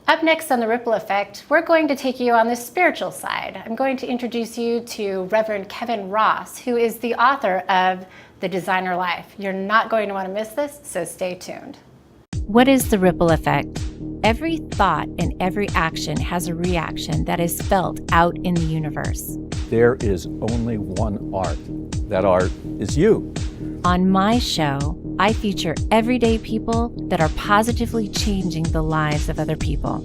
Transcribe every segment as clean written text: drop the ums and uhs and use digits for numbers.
Up next on The Ripple Effect, we're going to take you on the spiritual side. I'm going to introduce you to Reverend Kevin Ross, who is the author of The Designer Life. You're not going to want to miss this, so stay tuned. What is the ripple effect? Every thought and every action has a reaction that is felt out in the universe. There is only one art. That art is you. On my show, I feature everyday people that are positively changing the lives of other people.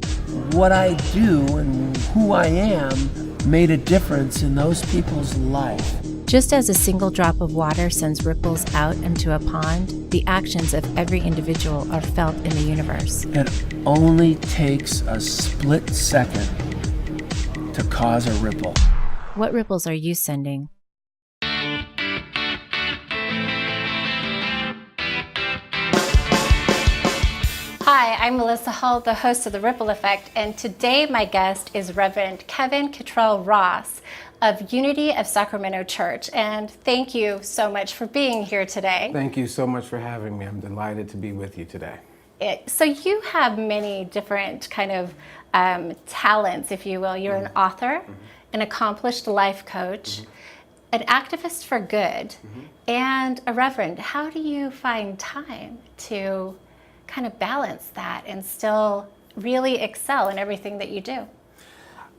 What I do and who I am made a difference in those people's life. Just as a single drop of water sends ripples out into a pond, the actions of every individual are felt in the universe. It only takes a split second to cause a ripple. What ripples are you sending? Hi, I'm Melissa Hull, the host of The Ripple Effect, and today my guest is Reverend Kevin Cottrell Ross of Unity of Sacramento Church. And thank you so much for being here today. Thank you so much for having me. I'm delighted to be with you today. So you have many different kind of talents, if you will. You're an author, an accomplished life coach, an activist for good, and a reverend. How do you find time to kind of balance that and still really excel in everything that you do?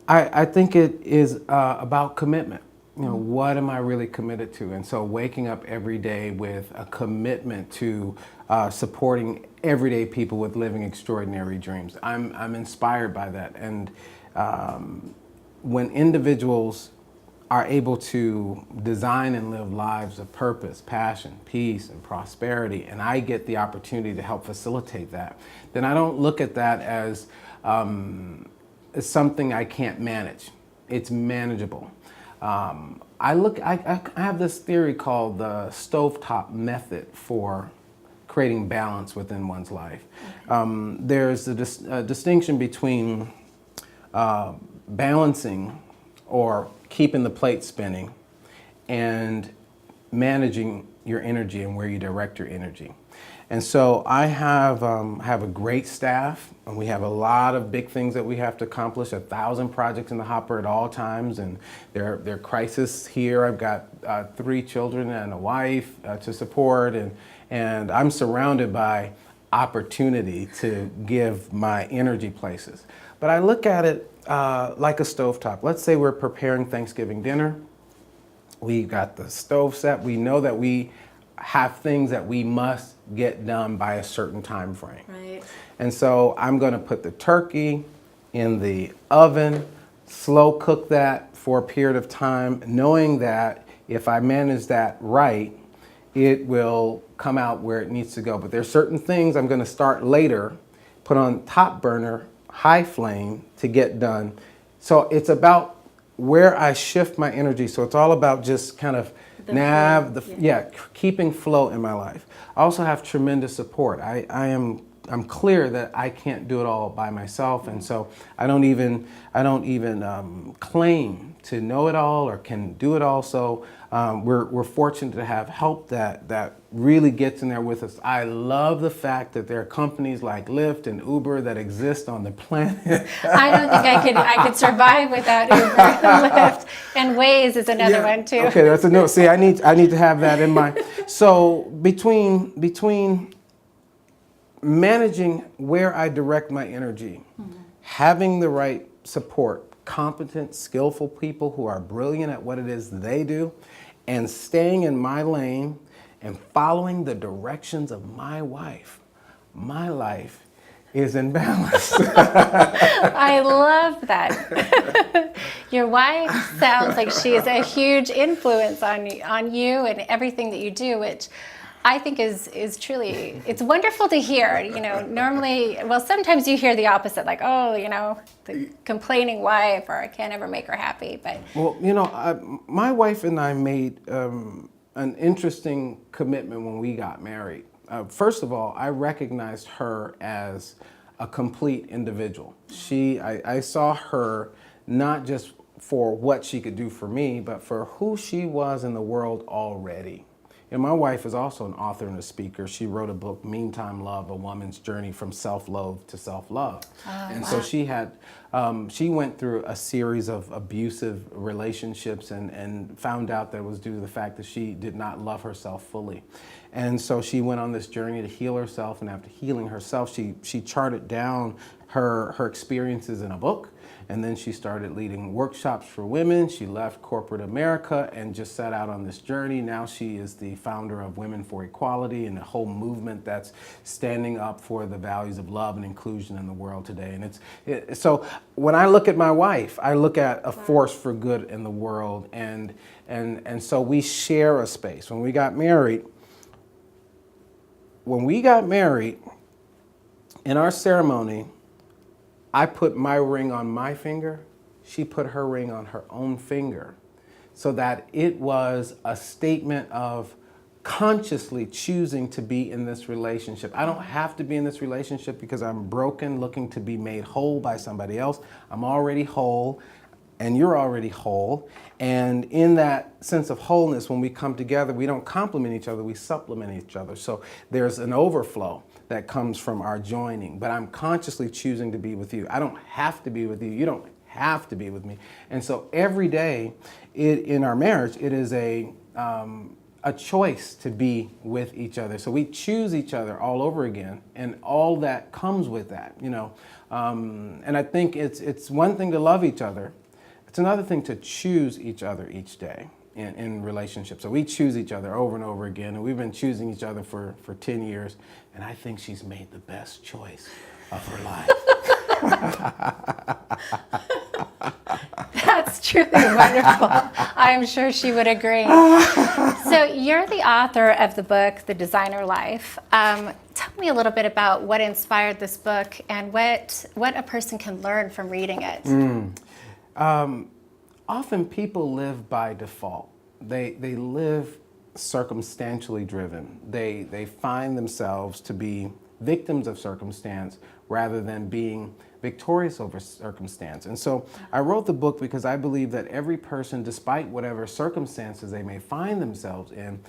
I think it is about commitment. You know, what am I really committed to? And so waking up every day with a commitment to supporting everyday people with living extraordinary dreams. I'm inspired by that. And when individuals are able to design and live lives of purpose, passion, peace, and prosperity, and I get the opportunity to help facilitate that, then I don't look at that as something I can't manage. It's manageable. I have this theory called the stovetop method for creating balance within one's life. There's a distinction between balancing or keeping the plate spinning and managing your energy and where you direct your energy. And so I have a great staff, and we have a lot of big things that we have to accomplish, 1,000 projects in the hopper at all times, and they're crisis here. I've got 3 children and a wife to support, and I'm surrounded by opportunity to give my energy places. But I look at it like a stovetop. Let's say we're preparing Thanksgiving dinner. We've got the stove set. We know that we have things that we must get done by a certain time frame. Right. And so I'm going to put the turkey in the oven, slow cook that for a period of time, knowing that if I manage that right, it will come out where it needs to go. But there's certain things I'm going to start later, put on top burner, high flame to get done. So it's about where I shift my energy. So it's all about just kind of keeping flow in my life. I also have tremendous support. I'm clear that I can't do it all by myself, and so I don't even claim to know it all or can do it all. So we're fortunate to have help that really gets in there with us. I love the fact that there are companies like Lyft and Uber that exist on the planet. I don't think I could survive without Uber and Lyft, and Waze is another one too. Okay, that's a no. See, I need to have that in mind. So between managing where I direct my energy, having the right support, competent, skillful people who are brilliant at what it is they do, and staying in my lane and following the directions of my wife, my life is in balance. I love that. Your wife sounds like she is a huge influence on you and everything that you do, which I think is truly, it's wonderful to hear. You know, normally, well, sometimes you hear the opposite, like, oh, you know, the complaining wife, or I can't ever make her happy. But well, you know, my wife and I made an interesting commitment when we got married. First of all, I recognized her as a complete individual. I saw her not just for what she could do for me, but for who she was in the world already. And my wife is also an author and a speaker. She wrote a book, Meantime Love, A Woman's Journey from Self-Loathe to Self-Love. And so she went through a series of abusive relationships and found out that it was due to the fact that she did not love herself fully. And so she went on this journey to heal herself, and after healing herself, she charted down her experiences in a book. And then she started leading workshops for women. She left corporate America and just set out on this journey. Now she is the founder of Women for Equality and a whole movement that's standing up for the values of love and inclusion in the world today. And so when I look at my wife, I look at a force for good in the world. And so we share a space. When we got married, in our ceremony, I put my ring on my finger, she put her ring on her own finger, so that it was a statement of consciously choosing to be in this relationship. I don't have to be in this relationship because I'm broken, looking to be made whole by somebody else. I'm already whole, and you're already whole. And in that sense of wholeness, when we come together, we don't complement each other, we supplement each other. So there's an overflow that comes from our joining, but I'm consciously choosing to be with you. I don't have to be with you. You don't have to be with me. And so every day in our marriage, it is a choice to be with each other. So we choose each other all over again, and all that comes with that, you know. And I think it's one thing to love each other. It's another thing to choose each other each day in relationships. So we choose each other over and over again, and we've been choosing each other for 10 years, and I think she's made the best choice of her life. That's truly wonderful. I'm sure she would agree. So you're the author of the book, The Designer Life. Tell me a little bit about what inspired this book and what a person can learn from reading it. Often people live by default. They live circumstantially driven. They find themselves to be victims of circumstance rather than being victorious over circumstance. And so I wrote the book because I believe that every person, despite whatever circumstances they may find themselves in,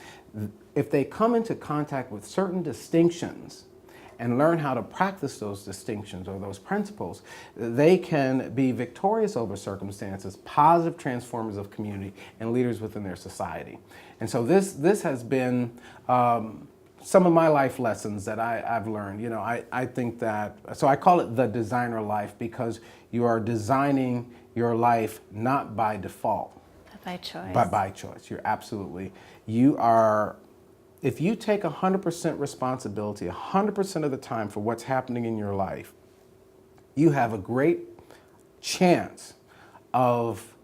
if they come into contact with certain distinctions and learn how to practice those distinctions or those principles, they can be victorious over circumstances, positive transformers of community, and leaders within their society. And so this has been some of my life lessons that I've learned. You know, I think that, so I call it the designer life because you are designing your life not by default. But by choice. But by choice. You're absolutely, you are, if you take 100% responsibility 100% of the time for what's happening in your life, you have a great chance of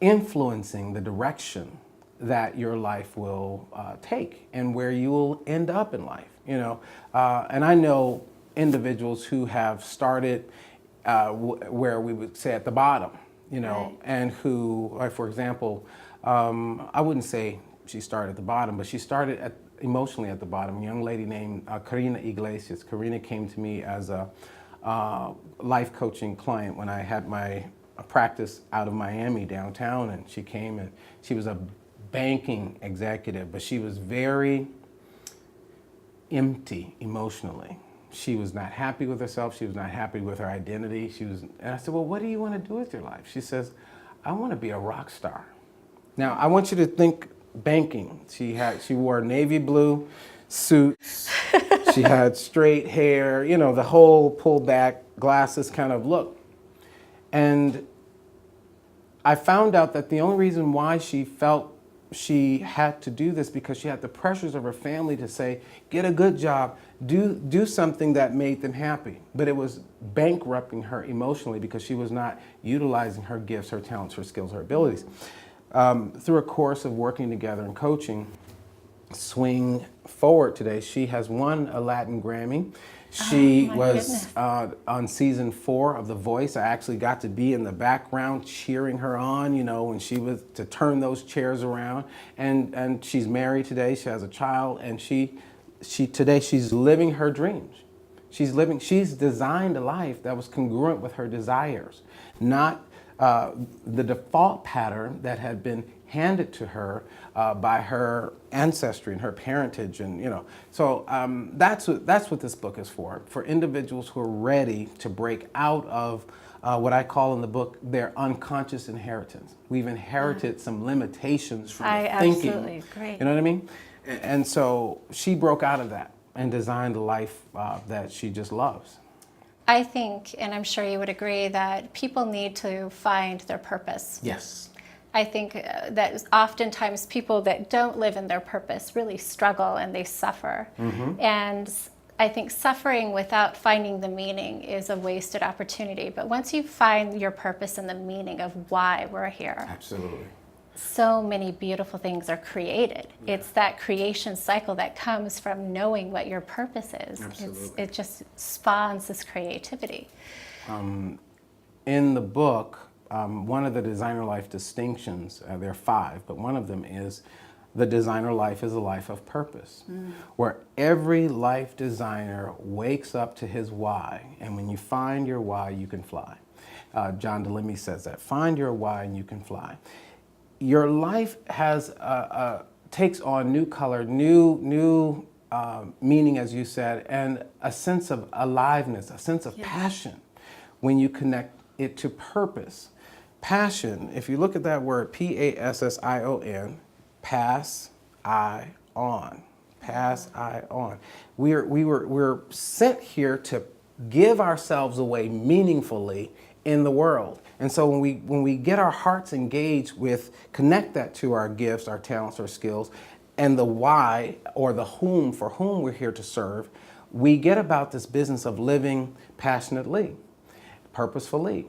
influencing the direction that your life will take and where you will end up in life, you know. And I know individuals who have started where we would say at the bottom, you know, right. And who, like for example, I wouldn't say she started at the bottom, but she started emotionally at the bottom. A young lady named Karina Iglesias. Karina came to me as a life coaching client when I had my practice out of Miami downtown, and she came and she was a banking executive, but she was very empty emotionally. She was not happy with herself. She was not happy with her identity. And I said, well, what do you want to do with your life? She says, I want to be a rock star. Now, I want you to think banking. She wore a navy blue suit. She had straight hair, you know, the whole pulled back glasses kind of look. And I found out that the only reason why she felt she had to do this because she had the pressures of her family to say, get a good job, do something that made them happy. But it was bankrupting her emotionally because she was not utilizing her gifts, her talents, her skills, her abilities. Through a course of working together and coaching, swing forward today, she has won a Latin Grammy. She was on season 4 of The Voice. I actually got to be in the background cheering her on, you know, when she was to turn those chairs around. And she's married today. She has a child, and today she's living her dreams. She's designed a life that was congruent with her desires, not the default pattern that had been handed to her by her ancestry and her parentage, and so that's what this book is for individuals who are ready to break out of what I call in the book their unconscious inheritance. We've inherited some limitations from the thinking. Absolutely agree. You know what I mean? And so she broke out of that and designed a life that she just loves. I think, and I'm sure you would agree, that people need to find their purpose. Yes. I think that oftentimes people that don't live in their purpose really struggle and they suffer. And I think suffering without finding the meaning is a wasted opportunity. But once you find your purpose and the meaning of why we're here, Absolutely. so many beautiful things are created. It's that creation cycle that comes from knowing what your purpose is. Absolutely. It just spawns this creativity. In the book, one of the designer life distinctions, there are 5, but one of them is the designer life is a life of purpose, where every life designer wakes up to his why, and when you find your why, you can fly. John DeLemme says that, find your why and you can fly. Your life has takes on new color, new meaning, as you said, and a sense of aliveness, a sense of passion when you connect it to purpose. Passion, if you look at that word, Passion, pass I on. Pass I on. We're sent here to give ourselves away meaningfully in the world. And so when we get our hearts engaged with, connect that to our gifts, our talents, our skills, and the why or the whom, for whom we're here to serve, we get about this business of living passionately, purposefully.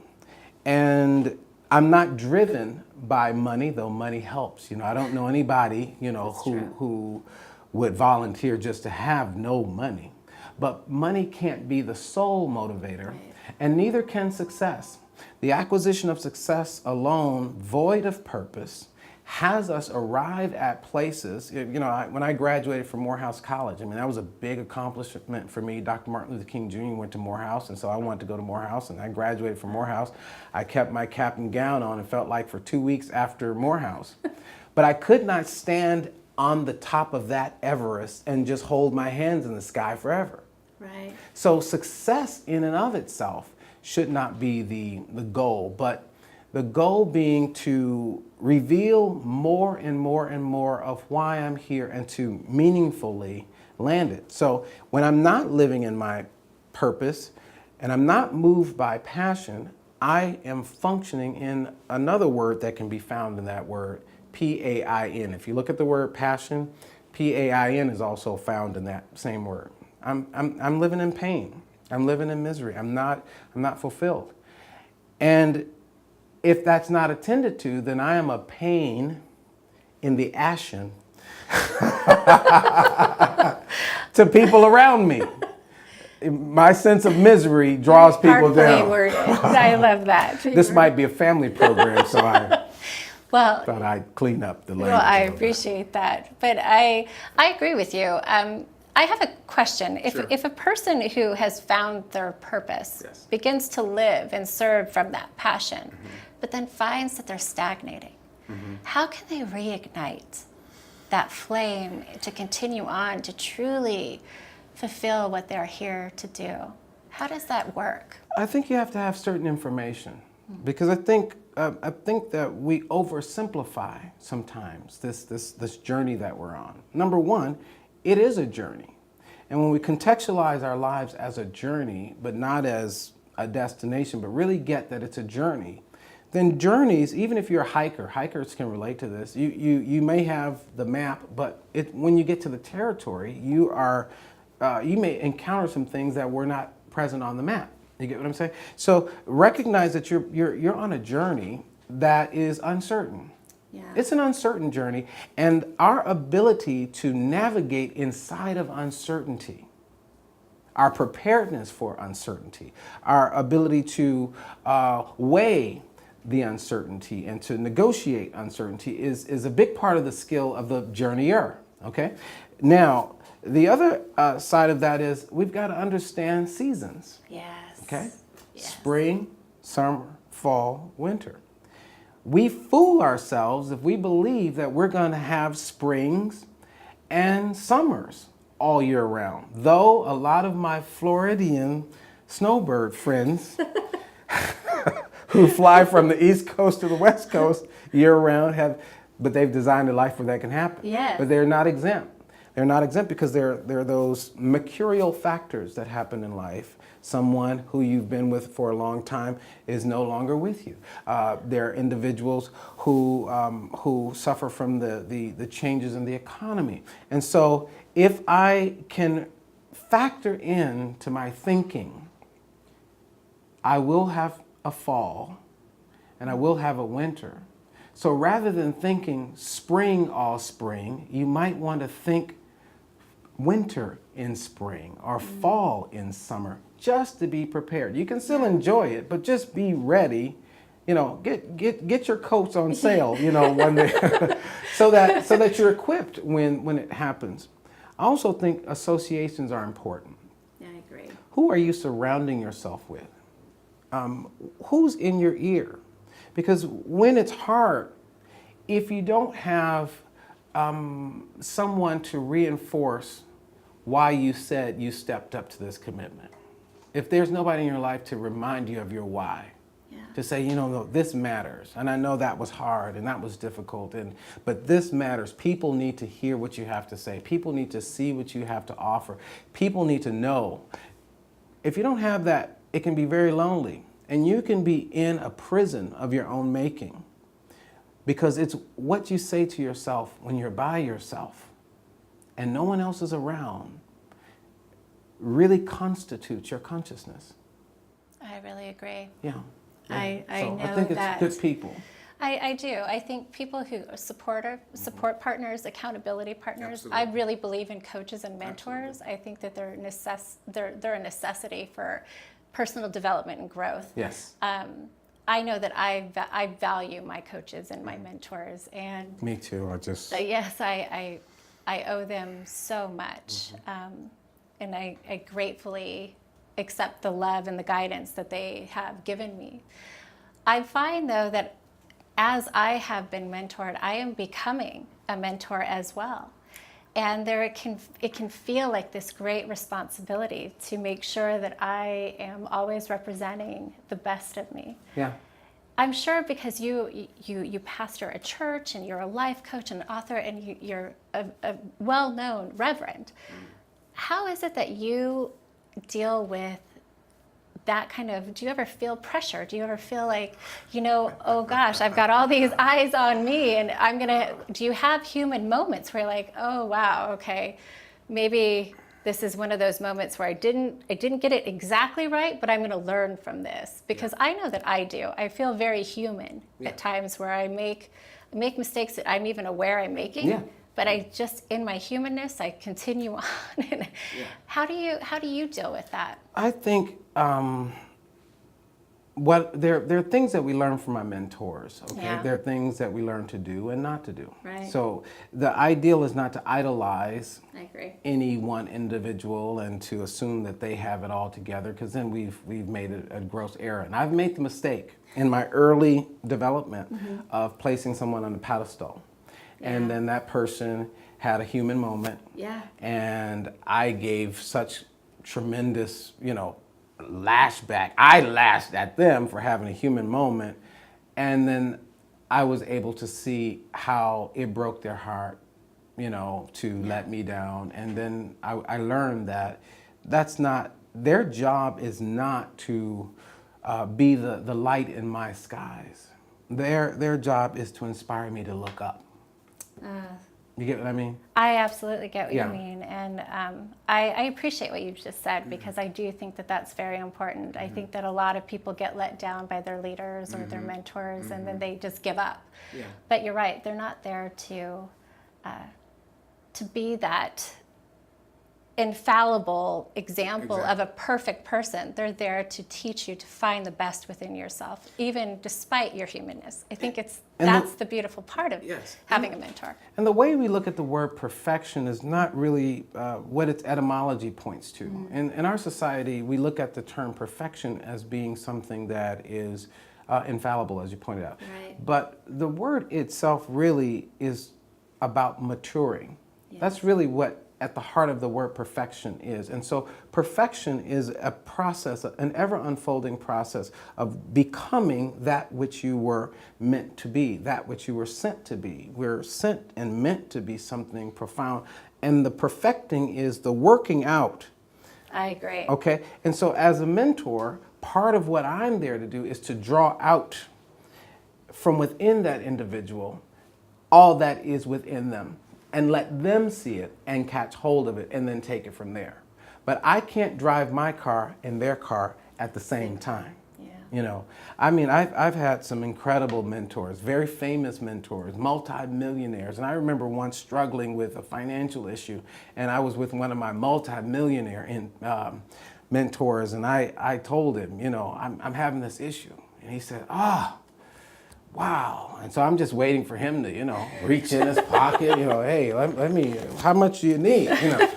And I'm not driven by money, though money helps. I don't know anybody, who would volunteer just to have no money. But money can't be the sole motivator, and neither can success. The acquisition of success alone, void of purpose, has us arrive at places. When I graduated from Morehouse College, that was a big accomplishment for me. Dr. Martin Luther King Jr. went to Morehouse, and so I wanted to go to Morehouse, and I graduated from Morehouse. I kept my cap and gown on and felt like for 2 weeks after Morehouse. But I could not stand on the top of that Everest and just hold my hands in the sky forever. Right. So success in and of itself should not be the goal, but the goal being to reveal more and more and more of why I'm here and to meaningfully land it. So when I'm not living in my purpose and I'm not moved by passion, I am functioning in another word that can be found in that word, P-A-I-N. If you look at the word passion, P-A-I-N is also found in that same word. I'm living in pain. I'm living in misery. I'm not fulfilled. And if that's not attended to, then I am a pain in the ashen to people around me. My sense of misery draws people down. Worded. I love that. This might be a family program, so I Well, thought I'd clean up the language. well, I a little bit. appreciate that. But I agree with you. I have a question. If a person who has found their purpose Yes. begins to live and serve from that passion, but then finds that they're stagnating, how can they reignite that flame to continue on to truly fulfill what they're here to do? How does that work? I think you have to have certain information, because I think that we oversimplify sometimes this journey that we're on. Number one, it is a journey. And when we contextualize our lives as a journey, but not as a destination, but really get that it's a journey, then journeys, even if you're a hiker, hikers can relate to this, you may have the map, but when you get to the territory, you may encounter some things that were not present on the map. You get what I'm saying? So recognize that you're on a journey that is uncertain. Yeah. It's an uncertain journey, and our ability to navigate inside of uncertainty, our preparedness for uncertainty, our ability to weigh the uncertainty and to negotiate uncertainty is a big part of the skill of the journeyer, okay? Now, the other side of that is we've got to understand seasons, Yes. okay? Yes. Spring, summer, fall, winter. We fool ourselves if we believe that we're going to have springs and summers all year round. Though a lot of my Floridian snowbird friends who fly from the East Coast to the West Coast year round but they've designed a life where that can happen. Yes. But they're not exempt. They're not exempt because there are those mercurial factors that happen in life. Someone who you've been with for a long time is no longer with you. There are individuals who suffer from the changes in the economy. And so if I can factor in to my thinking, I will have a fall and I will have a winter. So rather than thinking spring all spring, you might want to think winter in spring or fall in summer, just to be prepared. You can still enjoy it, but just be ready. You know, get your coats on sale, you know, one day, so that you're equipped when it happens. I also think associations are important. Yeah, I agree. Who are you surrounding yourself with? Who's in your ear? Because when it's hard, if you don't have someone to reinforce why you said you stepped up to this commitment, if there's nobody in your life to remind you of your why, to say, you know, no, this matters, and I know that was hard and that was difficult, but this matters. People need to hear what you have to say. People need to see what you have to offer. People need to know. If you don't have that, it can be very lonely, and you can be in a prison of your own making, because it's what you say to yourself when you're by yourself and no one else is around really constitutes your consciousness. I really agree. Yeah. I So know I think it's that. good people. I do. I think people who are support partners, accountability partners. I really believe in coaches and mentors. I think that they're a necessity for personal development and growth. Yes. I know that I value my coaches and my mentors, and Me too. yes, I owe them so much, and I gratefully accept the love and the guidance that they have given me. I find though that as I have been mentored, I am becoming a mentor as well. And it can feel like this great responsibility to make sure that I am always representing the best of me. Yeah. I'm sure because you pastor a church and you're a life coach and an author and you're a well-known reverend. How is it that you deal with that kind of, do you ever feel pressure? Do you ever feel like, you know, oh gosh, I've got all these eyes on me and do you have human moments where you're like, oh wow, okay, maybe this is one of those moments where I didn't get it exactly right, but I'm going to learn from this, because I know that I do. I feel very human at times where I make mistakes that I'm even aware I'm making. Yeah. But I just, in my humanness, I continue on. How do you deal with that? I think there are things that we learn from our mentors. Okay, Yeah. there are things that we learn to do and not to do. Right. So the ideal is not to idolize I agree. any one individual and to assume that they have it all together, because then we've made a gross error. And I've made the mistake in my early development of placing someone on a pedestal. And then that person had a human moment. Yeah. And I gave such tremendous, lashback. I lashed at them for having a human moment. And then I was able to see how it broke their heart, to let me down. And then I learned that that's not, their job is not to be the light in my skies. Their job is to inspire me to look up. You get what I mean? I absolutely get what Yeah. you mean. And I appreciate what you just said, because I do think that that's very important. I think that a lot of people get let down by their leaders or their mentors, and then they just give up. Yeah. But you're right, they're not there to be that infallible example of a perfect person. They're there to teach you to find the best within yourself, even despite your humanness. I think that's the beautiful part of having a mentor. And the way we look at the word perfection is not really what its etymology points to. In our society, we look at the term perfection as being something that is infallible, as you pointed out. Right. But the word itself really is about maturing. That's really what at the heart of the word perfection is. And so perfection is a process, an ever unfolding process of becoming that which you were meant to be, that which you were sent to be. We're sent and meant to be something profound. And the perfecting is the working out. I agree. Okay? And so as a mentor, part of what I'm there to do is to draw out from within that individual all that is within them, and let them see it and catch hold of it and then take it from there. But I can't drive my car and their car at the same time. Yeah. You know, I mean, I've had some incredible mentors, very famous mentors, multi-millionaires. And I remember once struggling with a financial issue, and I was with one of my multi-millionaire mentors, and I told him, you know, I'm having this issue. And he said, wow. And so I'm just waiting for him to, you know, reach in his pocket, you know, hey, let me, how much do you need, you know?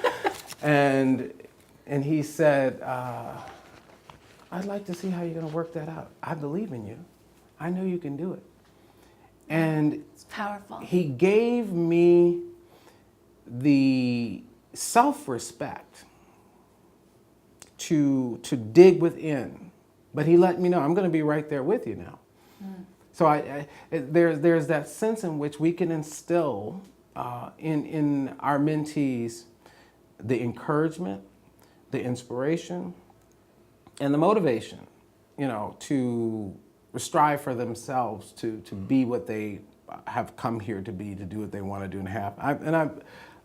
And he said, I'd like to see how you're going to work that out. I believe in you. I know you can do it. And It's powerful. he gave me the self-respect to dig within. But he let me know, I'm going to be right there with you now. So there's that sense in which we can instill in our mentees the encouragement, the inspiration, and the motivation, you know, to strive for themselves, to be what they have come here to be, to do what they want to do and have. I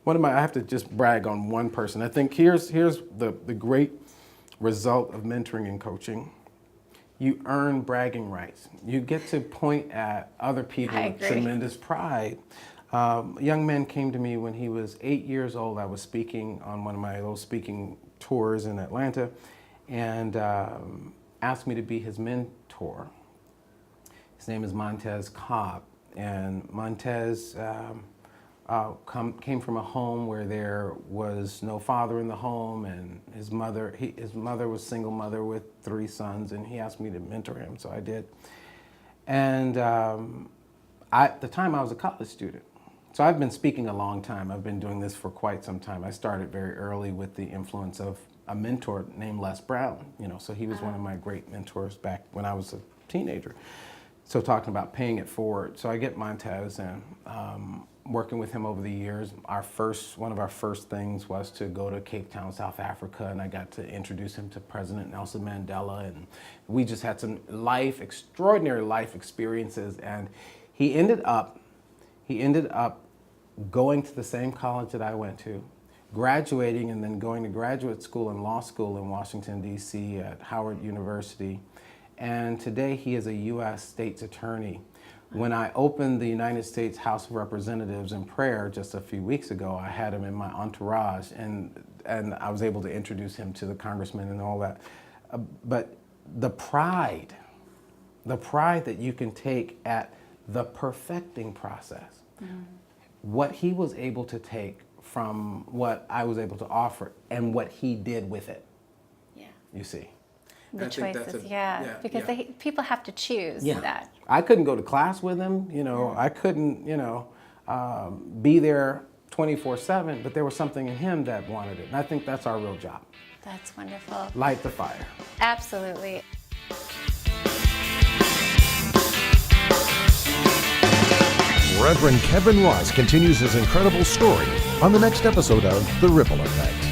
have to just brag on one person. I think here's the great result of mentoring and coaching. You earn bragging rights. You get to point at other people with tremendous pride. A young man came to me when he was 8 years old. I was speaking on one of my little speaking tours in Atlanta, and asked me to be his mentor. His name is Montez Cobb, and Montez came from a home where there was no father in the home, and his mother was a single mother with 3 sons, and he asked me to mentor him, so I did. And at the time I was a college student. So I've been speaking a long time. I've been doing this for quite some time. I started very early with the influence of a mentor named Les Brown, you know, so he was one of my great mentors back when I was a teenager. So talking about paying it forward. So I get Montez, and working with him over the years, one of our first things was to go to Cape Town, South Africa, and I got to introduce him to President Nelson Mandela, and we just had some extraordinary life experiences, and he ended up going to the same college that I went to, graduating, and then going to graduate school and law school in Washington, D.C. at Howard University, and today he is a U.S. State's Attorney. When I opened the United States House of Representatives in prayer just a few weeks ago, I had him in my entourage, and I was able to introduce him to the congressman and all that. But the pride that you can take at the perfecting process, what he was able to take from what I was able to offer and what he did with it, you see. The I think choices, that's because people have to choose that. I couldn't go to class with him, you know, I couldn't, you know, be there 24/7, but there was something in him that wanted it. And I think that's our real job. That's wonderful. Light the fire. Absolutely. Reverend Kevin Ross continues his incredible story on the next episode of The Ripple Effect.